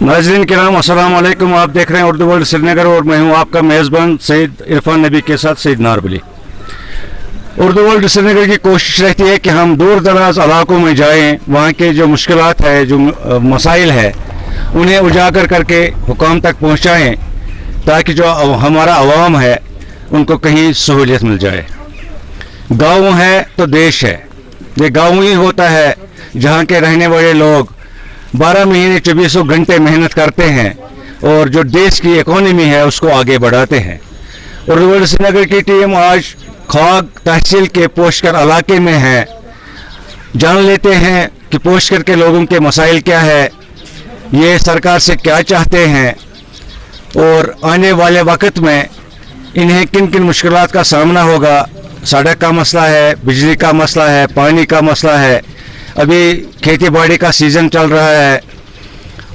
नाज़रीन किराम अस्सलाम वालेकुम। आप देख रहे हैं उर्दू वर्ल्ड श्रीनगर और मैं हूं आपका मेज़बान सईद इरफान नबी के साथ सईद नारबली। उर्दू वर्ल्ड श्रीनगर की कोशिश रहती है कि हम दूर दराज इलाकों में जाएं, वहाँ के जो मुश्किलात है, जो मसाइल है, उन्हें उजागर करके हुकाम तक पहुँचाएँ ताकि जो हमारा अवाम है उनको कहीं सहूलियत मिल जाए। गाँव है तो देश है। ये गाँव ही होता है जहाँ के रहने वाले लोग 12 महीने 24 घंटे मेहनत करते हैं और जो देश की इकोनॉमी है उसको आगे बढ़ाते हैं। उर्दू वर्ल्ड श्रीनगर की टीम आज खाग तहसील के पोशकर इलाके में है। जान लेते हैं कि पोशकर के लोगों के मसाइल क्या है, ये सरकार से क्या चाहते हैं और आने वाले वक्त में इन्हें किन किन मुश्किलात का सामना होगा। सड़क का मसला है, बिजली का मसला है, पानी का मसला है, अभी खेती बाड़ी का सीज़न चल रहा है,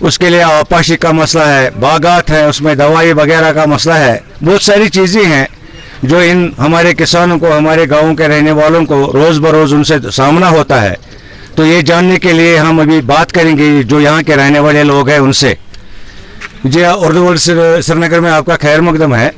उसके लिए आपाशी का मसला है, बागात है उसमें दवाई वगैरह का मसला है। बहुत सारी चीज़ें हैं जो इन हमारे किसानों को, हमारे गाँव के रहने वालों को रोज़ बरोज़ उनसे सामना होता है। तो ये जानने के लिए हम अभी बात करेंगे जो यहाँ के रहने वाले लोग हैं उनसे। जी उर्दू वर्ल्ड श्रीनगर में आपका खैर मकदम है।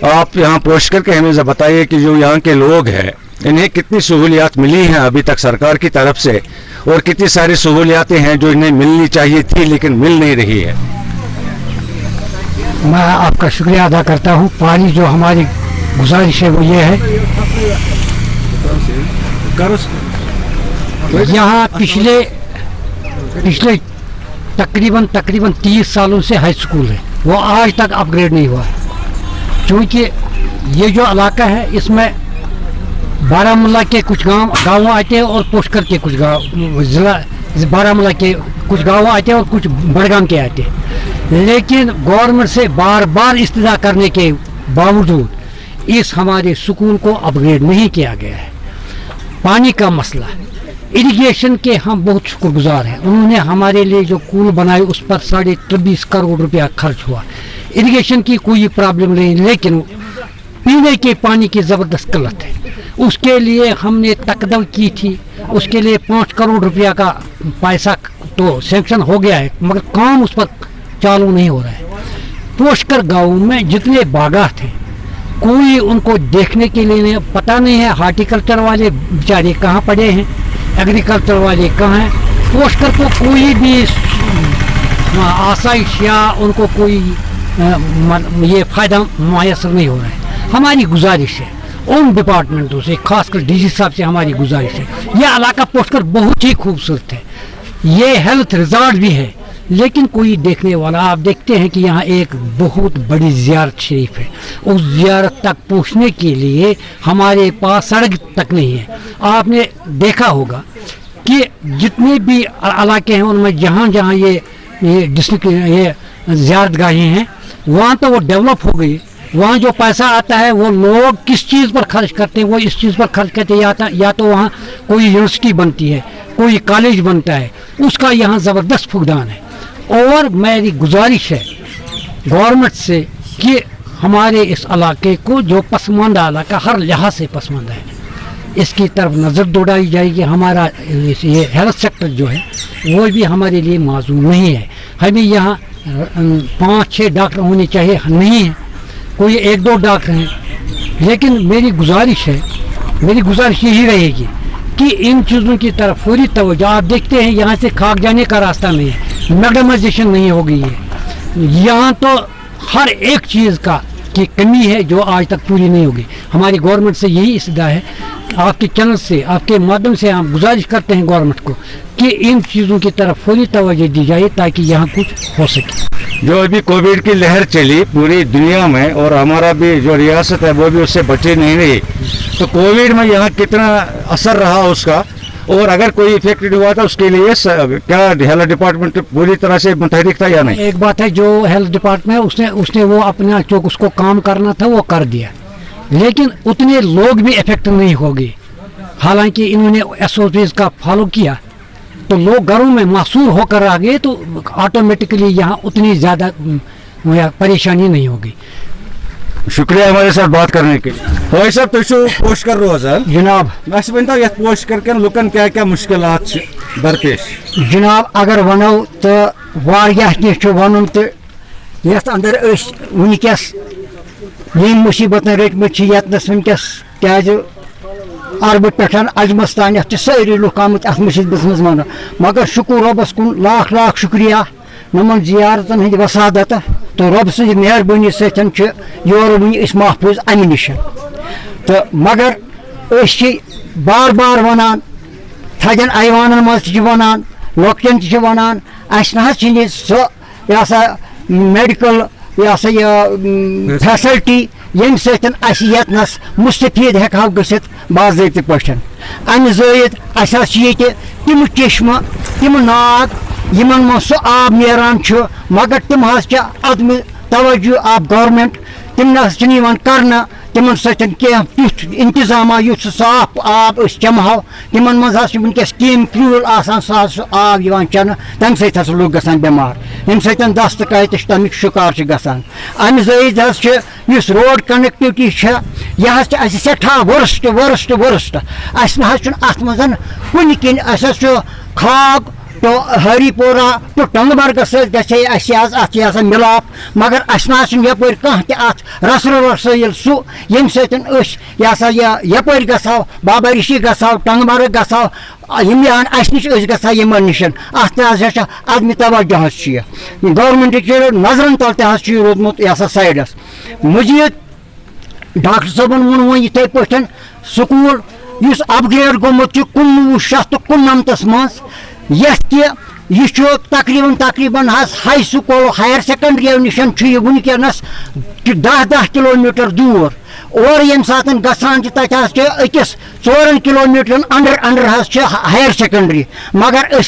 आप यहाँ पोस्ट करके हमें बताइए कि जो यहाँ के लोग हैं इन्हें कितनी सहूलियात मिली हैं अभी तक सरकार की तरफ से और कितनी सारी सहूलियातें हैं जो इन्हें मिलनी चाहिए थी लेकिन मिल नहीं रही है। मैं आपका शुक्रिया अदा करता हूँ। पानी जो हमारी गुजारिश है वो ये है, यहाँ पिछले तकरीबन 30 सालों से हाई स्कूल है, वो आज तक अपग्रेड नहीं हुआ है। क्योंकि ये जो इलाका है इसमें बारामूला के कुछ गाँव आते हैं और पुष्कर के कुछ गाँव, ज़िला बारामूला के कुछ गाँव आते हैं और कुछ बड़गाम के आते हैं। लेकिन गवर्नमेंट से बार बार इस्तदा करने के बावजूद इस हमारे स्कूल को अपग्रेड नहीं किया गया है। पानी का मसला, इरिगेशन के हम बहुत शुक्रगुजार हैं। उन्होंने हमारे लिए जो कूल बनाए उस पर 23.5 करोड़ रुपया खर्च हुआ। इरिगेशन की कोई प्रॉब्लम नहीं, लेकिन पीने के पानी की ज़बरदस्त किल्लत है। उसके लिए हमने तकदम की थी, उसके लिए 5 करोड़ रुपया का पैसा तो सैंक्शन हो गया है मगर काम उस पर चालू नहीं हो रहा है। पोशकर गाँव में जितने बागात हैं कोई उनको देखने के लिए नहीं, पता नहीं है हार्टिकल्चर वाले बेचारे कहाँ पड़े हैं, एग्रीकल्चर वाले कहाँ हैं। पोशकर को कोई भी आसाइश या उनको कोई ये फ़ायदा मुयसर नहीं हो रहा है। हमारी गुजारिश है उन डिपार्टमेंटों से, खासकर डीजी साहब से हमारी गुजारिश है, यह इलाका पोशकर बहुत ही खूबसूरत है, ये हेल्थ रिजॉर्ट भी है, लेकिन कोई देखने वाला, आप देखते हैं कि यहाँ एक बहुत बड़ी ज़ियारत शरीफ है, उस ज़ियारत तक पहुँचने के लिए हमारे पास सड़क तक नहीं है। आपने देखा होगा कि जितने भी इलाके हैं उनमें जहाँ जहाँ ये डिस्ट्रिक्ट ये ज़ियारत गाहें हैं वहाँ तो वो डेवलप हो गई। वहाँ जो पैसा आता है वो लोग किस चीज़ पर खर्च करते हैं, वो इस चीज़ पर खर्च करते हैं या तो वहाँ कोई यूनिवर्सिटी बनती है, कोई कॉलेज बनता है, उसका यहाँ ज़बरदस्त फुकदान है। और मेरी गुजारिश है गवर्नमेंट से कि हमारे इस इलाके को जो पसमानदा इलाका हर लिहाज से पसमानदा है, इसकी तरफ नज़र दौड़ाई जाएगी। हमारा ये हेल्थ सेक्टर जो है वो भी हमारे लिए माजूम नहीं है। हमें यहाँ 5-6 डॉक्टर होने चाहिए, नहीं है, कोई 1-2 डॉक्टर हैं। लेकिन मेरी गुजारिश यही रहेगी कि इन चीज़ों की तरफ पूरी तवज्जो। आप देखते हैं यहाँ से खाक जाने का रास्ता नहीं है, मैगडमाइजेशन नहीं हो गई है, यहाँ तो हर एक चीज़ का की कमी है जो आज तक पूरी नहीं होगी। हमारी गवर्नमेंट से यही इस्तदा है, आपके चैनल से, आपके माध्यम से हम गुजारिश करते हैं गवर्नमेंट को कि इन चीज़ों की तरफ पूरी तवज्जो दी जाए ताकि यहाँ कुछ हो सके। जो अभी कोविड की लहर चली पूरी दुनिया में और हमारा भी जो रियासत है वो भी उससे बची नहीं रही, तो कोविड में यहाँ कितना असर रहा उसका, और अगर कोई इफेक्टेड हुआ था उसके लिए क्या हेल्थ डिपार्टमेंट पूरी तरह से मुतहरिक था या नहीं? एक बात है, जो हेल्थ डिपार्टमेंट उसने वो अपना जो उसको काम करना था वो कर दिया, लेकिन उतने लोग भी इफेक्ट नहीं हो गए। हालांकि इन्होंने SOPs का फॉलो किया तो लोग घरों में मासूर होकर आ गए, तो ऑटोमेटिकली यहाँ उतनी ज़्यादा परेशानी नहीं होगी। शुक्रिया हमारे साथ बात करने के लिए। भाई साहब तुम पोशकर रोजान जनाब पोशकर के लुकन क्या क्या मुश्किलात दरपेश? जनाब अगर वनो तो वारियाह कह वन तो यथ अंदर वनकस ये मुसीबत रटमत यतनस वनकस क्या अरब पे अजमस तान सारी लुक आमत अत मुसीबत मज मन मगर शुक्र रबस कुन लाख लाख शुक्रिया नमन जियारतन हंद वसादत तो रब सद मेहरबानी सत योर वन महफूज अमि नश तो मगर बार बार वनान थजन ऐवान मज वनान लकटन वनान सो यह सा मेडिकल यह सा यह फैसिलिटी यम सतनस मुस्तफीद हेको गसित बाज़ाब्ते पे अमि ज़ायद तिम चश्म तिम नाग यमन मज सो आब नेरान मगर तिम अदम तवज्जो आब गवर्नमेंट तिम न कर तिमन सतन कह तुथ इंतजाम युथ साफ आब चमहो तिमन मज वनकस कीम फ्यूल सह आब चन तम सत लुक गसान बेमार यम सतन दस्त कत तमिक शिकार गसान अमि ज़ायद रोड कनेक्टिविटी यह सठा वर्स्ट वर्स्ट वर्स्ट अत मज कुन किन खाग तो हरिपोरा तो टंगमर्ग सत मिलाप मगर यपर कह रसर वसैल सू यम सह यपर गो बाबा ऋषि गो टंगमर्ग गो यम नश गमन नश अत अदम तवज्जो गवर्नमेंट नजरन तल रोदमुत यह साइडस मजीद डॉक्टर साहबन वोन वो इथे पे स्कूल अपग्रेड गोमुत 1999 मज यह तकरीबन हाई स्कूल हायर सेकेंडरी नश वनकस 10 किलोमीटर दूर और यम सात गसान अकिस 4 kilometre under under higher secondary मगर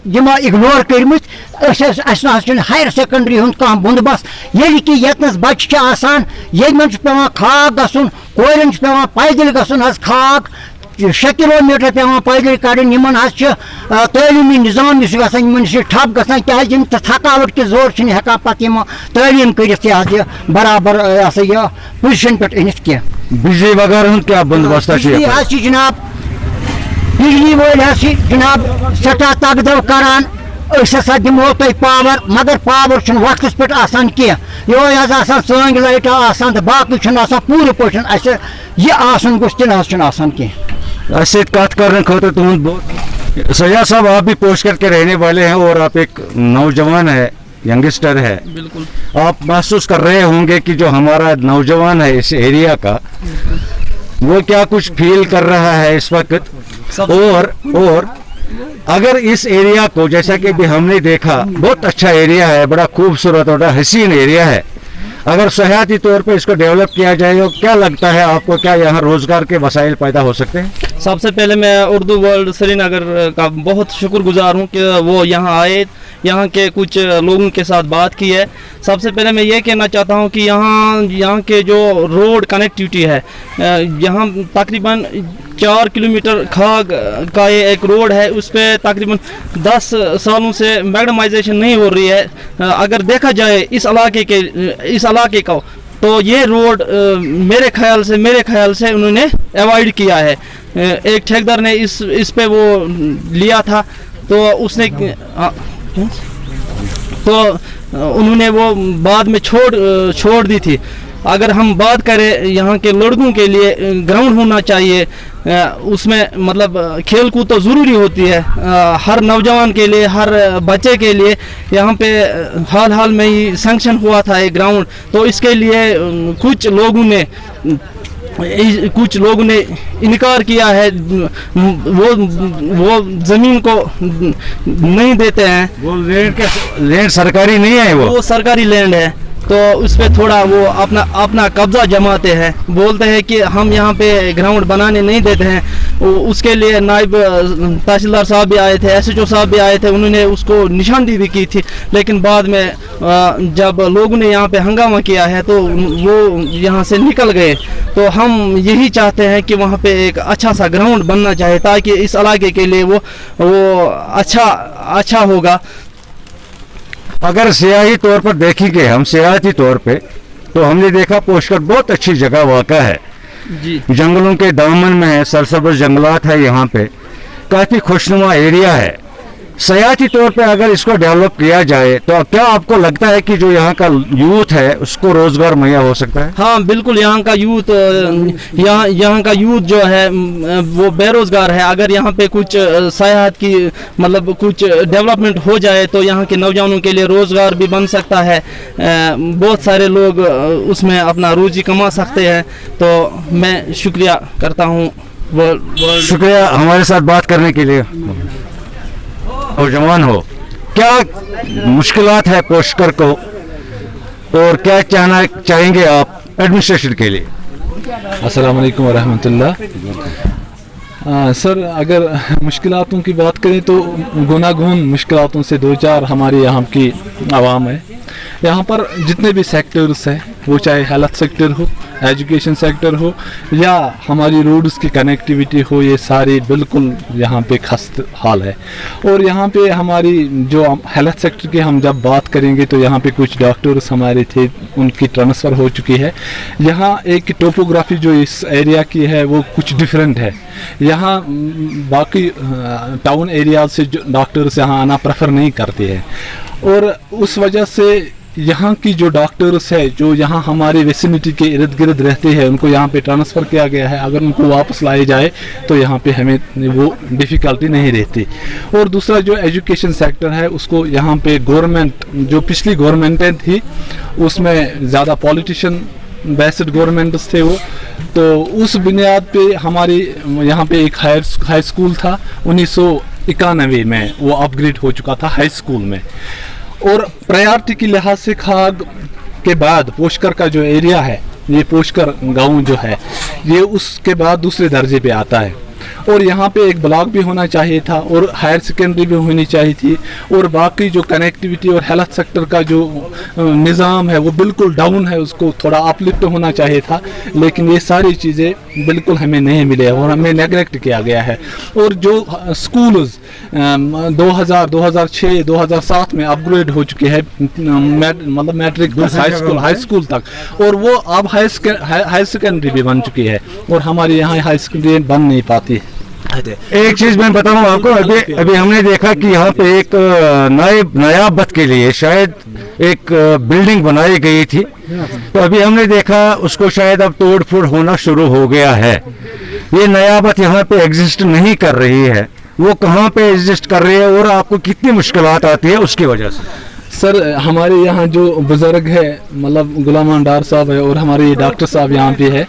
दिमा इग्नोर कर्मत हायर सेकेंडरी हूं कह बंदोबस्त ये कि यतनस बच्चे ये पे खाग गसन कोरन पे पैदल गसन खाग 6 किलोमीटर पे पैदल कड़न तलीमी निज़ाम ठप गसान क्या थकावट कि जोर हेकान पे तलीम कर बराबर यह पोजिशन पे अनित कह बिजली वगैरह क्या बंदोबस्त जनाब बिजली वल जनाब सठा तगदव करान हसा दिमो तुम पावर मगर पावर वक्त पे कह यह संग लाइट तो बाकी पूरे पे यह गोस तन कह कत करने खतर तुम सैयद साहब आप भी पोस्टर के रहने वाले हैं और आप एक नौजवान है यंगस्टर है बिल्कुल आप महसूस कर रहे होंगे कि जो हमारा नौजवान है इस एरिया का वो क्या कुछ फील कर रहा है इस वक्त और अगर इस एरिया को जैसा कि भी हमने देखा बहुत अच्छा एरिया है बड़ा खूबसूरत और हसीन एरिया है अगर सयाहती तौर पे इसको डेवलप किया जाए तो क्या लगता है आपको क्या यहाँ रोजगार के वसाइल पैदा हो सकते हैं सबसे पहले मैं उर्दू वर्ल्ड श्रीनगर का बहुत शुक्रगुजार हूँ कि वो यहाँ आए यहाँ के कुछ लोगों के साथ बात की है सबसे पहले मैं ये कहना चाहता हूँ कि यहाँ के जो रोड कनेक्टिविटी है यहाँ तकरीबन 4 किलोमीटर खाग का ये एक रोड है उस पर तकरीबन 10 सालों से मैग्नेटाइजेशन नहीं हो रही है अगर देखा जाए इस इलाके का तो ये रोड मेरे ख्याल से उन्होंने अवॉइड किया है एक ठेकेदार ने इस पे वो लिया था तो उसने तो उन्होंने वो बाद में छोड़ दी थी अगर हम बात करें यहाँ के लड़कों के लिए ग्राउंड होना चाहिए उसमें मतलब खेल कूद तो ज़रूरी होती है हर नौजवान के लिए हर बच्चे के लिए यहाँ पे हाल में ही सैंक्शन हुआ था एक ग्राउंड तो इसके लिए कुछ लोगों ने इनकार किया है वो ज़मीन को नहीं देते हैं वो लैंड सरकारी नहीं है वो सरकारी लैंड है तो उस पर थोड़ा वो अपना कब्जा जमाते हैं बोलते हैं कि हम यहाँ पे ग्राउंड बनाने नहीं देते हैं उसके लिए नायब तहसीलदार साहब भी आए थे SHO साहब भी आए थे उन्होंने उसको निशानदेही भी की थी लेकिन बाद में जब लोगों ने यहाँ पे हंगामा किया है तो वो यहाँ से निकल गए तो हम यही चाहते हैं कि वहाँ पे एक अच्छा सा ग्राउंड बनना चाहिए ताकि इस इलाके के लिए वो अच्छा होगा अगर सियाही तौर पर देखेंगे हम सियाहती तौर पे तो हमने देखा पोस्टर बहुत अच्छी जगह वाक़ा है जी जंगलों के दामन में है सरसब्ज़ जंगलात है यहाँ पे काफ़ी खुशनुमा एरिया है सयाती तौर पे अगर इसको डेवलप किया जाए तो क्या आपको लगता है कि जो यहाँ का यूथ है उसको रोजगार मुहैया हो सकता है? हाँ बिल्कुल, यहाँ का यूथ यहाँ का यूथ जो है वो बेरोजगार है। अगर यहाँ पे कुछ सयाहत की मतलब कुछ डेवलपमेंट हो जाए तो यहाँ के नौजवानों के लिए रोजगार भी बन सकता है, बहुत सारे लोग उसमें अपना रोजी कमा सकते हैं। तो मैं शुक्रिया करता हूँ। शुक्रिया हमारे साथ बात करने के लिए। नौजवान हो, क्या मुश्किलात है पुष्कर को और क्या चाहेंगे आप एडमिनिस्ट्रेशन के लिए? अस्सलाम वालेकुम व रहमतुल्लाह। सर, अगर मुश्किलातों की बात करें तो गुनागुन मुश्किलातों से दो चार हमारे यहाँ की आवाम है। यहाँ पर जितने भी सेक्टर्स हैं, वो चाहे हेल्थ सेक्टर हो, एजुकेशन सेक्टर हो या हमारी रोड्स की कनेक्टिविटी हो, ये सारी बिल्कुल यहाँ पे खस्त हाल है। और यहाँ पे हमारी जो हेल्थ सेक्टर की हम जब बात करेंगे तो यहाँ पे कुछ डॉक्टर्स हमारे थे, उनकी ट्रांसफ़र हो चुकी है। यहाँ एक टोपोग्राफी जो इस एरिया की है वो कुछ डिफरेंट है। यहाँ बाकी टाउन एरिया से जो डॉक्टर्स यहाँ आना प्रेफर नहीं करते हैं और उस वजह से यहाँ की जो डॉक्टर्स है जो यहाँ हमारे वेसिनिटी के इर्द गिर्द रहते हैं, उनको यहाँ पे ट्रांसफ़र किया गया है। अगर उनको वापस लाए जाए तो यहाँ पे हमें वो डिफ़िकल्टी नहीं रहती। और दूसरा जो एजुकेशन सेक्टर है उसको यहाँ पे गवर्नमेंट जो पिछली गवर्नमेंटें थी उसमें ज़्यादा पॉलिटिशियन बेस्ड गवर्नमेंट्स थे वो, तो उस बुनियाद पे हमारी यहाँ पे एक हाई स्कूल था 1991 में, वो अपग्रेड हो चुका था हाई स्कूल में। और प्रायोरिटी के लिहाज से खाग के बाद पुष्कर का जो एरिया है, ये पुष्कर गांव जो है ये उसके बाद दूसरे दर्जे पे आता है। और यहाँ पे एक ब्लॉक भी होना चाहिए था और हायर सेकेंडरी भी होनी चाहिए थी और बाकी जो कनेक्टिविटी और हेल्थ सेक्टर का जो निज़ाम है वो बिल्कुल डाउन है, उसको थोड़ा अपलिफ्ट होना चाहिए था। लेकिन ये सारी चीज़ें बिल्कुल हमें नहीं मिले और हमें नेगलेक्ट किया गया है। और जो स्कूल्स 2000, 2006, 2007 में अपग्रेड हो चुके हैं, मतलब मैट्रिक हाई स्कूल तक, और वो अब हायर सेकेंडरी भी बन चुकी है और हमारे यहाँ हाई सेकेंडरी बन नहीं पाती है। एक चीज मैं बताऊं आपको, अभी हमने देखा कि यहाँ पे एक नयाबत के लिए शायद एक बिल्डिंग बनाई गई थी, तो अभी हमने देखा उसको शायद अब तोड़ फोड़ होना शुरू हो गया है। ये नयाबत यहाँ पे एग्जिस्ट नहीं कर रही है, वो कहाँ पे एग्जिस्ट कर रही है और आपको कितनी मुश्किलात आती है उसकी वजह से? सर, हमारे यहाँ जो बुज़ुर्ग है मतलब गुलाम डार साहब है और हमारे ये डॉक्टर साहब यहाँ पे है,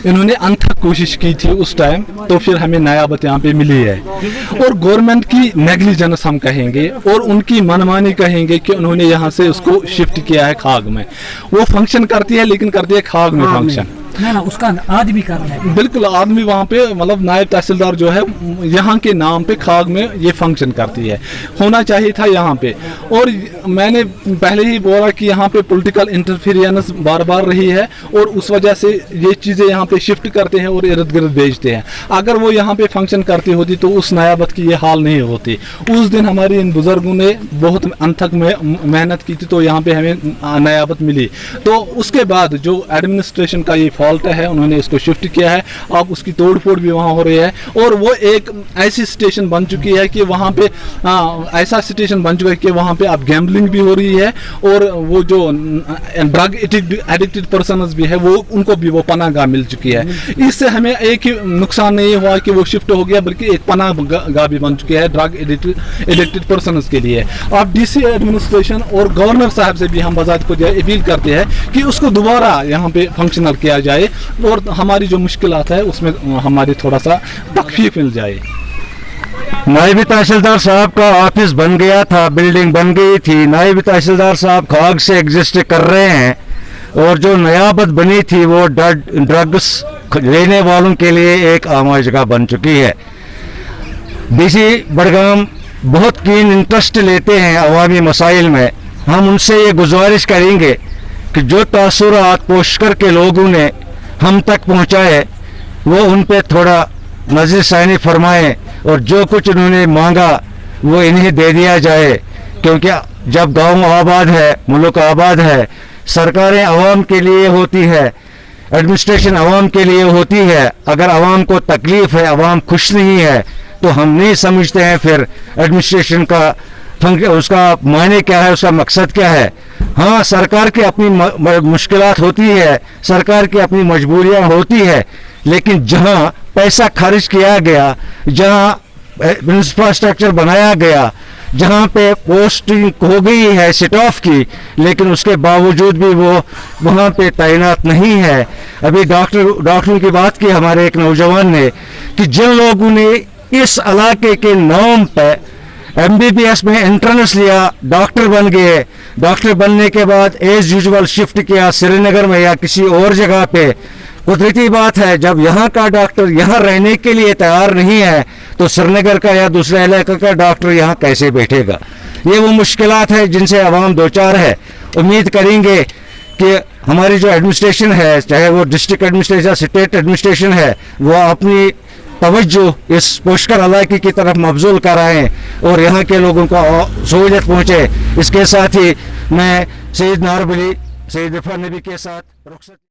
इन्होंने अनथक कोशिश की थी उस टाइम, तो फिर हमें नयाबत यहाँ पे मिली है। और गवर्नमेंट की नेग्लिजेंस हम कहेंगे और उनकी मनमानी कहेंगे कि उन्होंने यहाँ से उसको शिफ्ट किया है खाग में। वो फंक्शन करती है लेकिन करती है खाग में फंक्शन। ना उसका आदमी कर रहा है, बिल्कुल आदमी वहाँ पे मतलब नायब तहसीलदार जो है यहाँ के नाम पे खाग में ये फंक्शन करती है, होना चाहिए था यहाँ पे। और मैंने पहले ही बोला कि यहाँ पे पॉलिटिकल इंटरफेरेंस बार बार रही है और उस वजह से ये चीज़ें यहाँ पे शिफ्ट करते हैं और इर्द गिर्द भेजते हैं। अगर वो यहाँ पे फंक्शन करती होती तो उस नयाबत की ये हाल नहीं होती। उस दिन हमारी इन बुजुर्गों ने बहुत अनथक मेहनत की थी तो यहाँ पे हमें नयाबत मिली। तो उसके बाद जो एडमिनिस्ट्रेशन का ये फॉल्ट है, उन्होंने इसको शिफ्ट किया है। अब उसकी तोड़ फोड़ भी वहाँ हो रही है और वो एक ऐसी स्टेशन बन चुकी है कि वहाँ पे ऐसा स्टेशन बन चुका है कि वहाँ पे अब गैम्बलिंग भी हो रही है और वो जो ड्रग एडिक्टेड पर्सनस भी है वो उनको भी वो पनाह मिल चुकी है। इससे हमें एक ही नुकसान नहीं हुआ कि वो शिफ्ट हो गया, बल्कि एक पनाह भी बन चुकी है ड्रग एडिक्टेड पर्सनस के लिए। अब डीसी एडमिनिस्ट्रेशन और गवर्नर साहब से भी हम बाज़ात को अपील करते हैं कि उसको दोबारा यहाँ पे फंक्शनल किया जाए और हमारी जो मुश्किलात है उसमें हमारी थोड़ा सा तखफीफ मिल जाए। नायब तहसीलदार साहब का ऑफिस बन गया था, बिल्डिंग बन गई थी, नायब तहसीलदार साहब खाग से एग्जिस्ट कर रहे हैं और जो नयाबत बनी थी वो ड्रग्स लेने वालों के लिए एक आम जगह बन चुकी है। डीसी बड़गाम बहुत कीन इंटरेस्ट लेते हैं अवामी मसाइल में। हम उनसे ये गुजारिश करेंगे कि जो तासुरात पुष्कर के लोगों ने हम तक पहुँचाए वो उन पे थोड़ा नज़र सानी फरमाएं और जो कुछ उन्होंने मांगा वो इन्हें दे दिया जाए, क्योंकि जब गांव आबाद है, मुल्क आबाद है, सरकारें आवाम के लिए होती है, एडमिनिस्ट्रेशन आवाम के लिए होती है। अगर आवाम को तकलीफ़ है, आवाम खुश नहीं है तो हम नहीं समझते हैं फिर एडमिनिस्ट्रेशन का उसका मायने क्या है, उसका मकसद क्या है। हाँ, सरकार की अपनी मुश्किलात होती है, सरकार की अपनी मजबूरियां होती है, लेकिन जहाँ पैसा खर्च किया गया, जहाँ इंफ्रास्ट्रक्चर बनाया गया, जहाँ पे पोस्टिंग हो गई है स्टाफ की, लेकिन उसके बावजूद भी वो वहाँ पे तैनात नहीं है। अभी डॉक्टरों की बात की हमारे एक नौजवान ने कि जिन लोगों ने इस इलाके के नाम पे MBBS में एंट्रेंस लिया, डॉक्टर बन गए, डॉक्टर बनने के बाद एज यूजुअल शिफ्ट किया श्रीनगर में या किसी और जगह पे। कुदरती बात है, जब यहाँ का डॉक्टर यहाँ रहने के लिए तैयार नहीं है तो श्रीनगर का या दूसरे इलाके का डॉक्टर यहाँ कैसे बैठेगा। ये वो मुश्किलात है जिनसे आवाम दो चार है। उम्मीद करेंगे कि हमारी जो एडमिनिस्ट्रेशन है, चाहे वो डिस्ट्रिक्ट एडमिनिस्ट्रेशन, स्टेट एडमिनिस्ट्रेशन है, वो अपनी तवज्जो इस पुष्कर इलाके की तरफ मबजूल कराएं और यहाँ के लोगों को सहूलियत पहुँचे। इसके साथ ही मैं सईद नारबली, सईद इरफान नबी के साथ रुखसत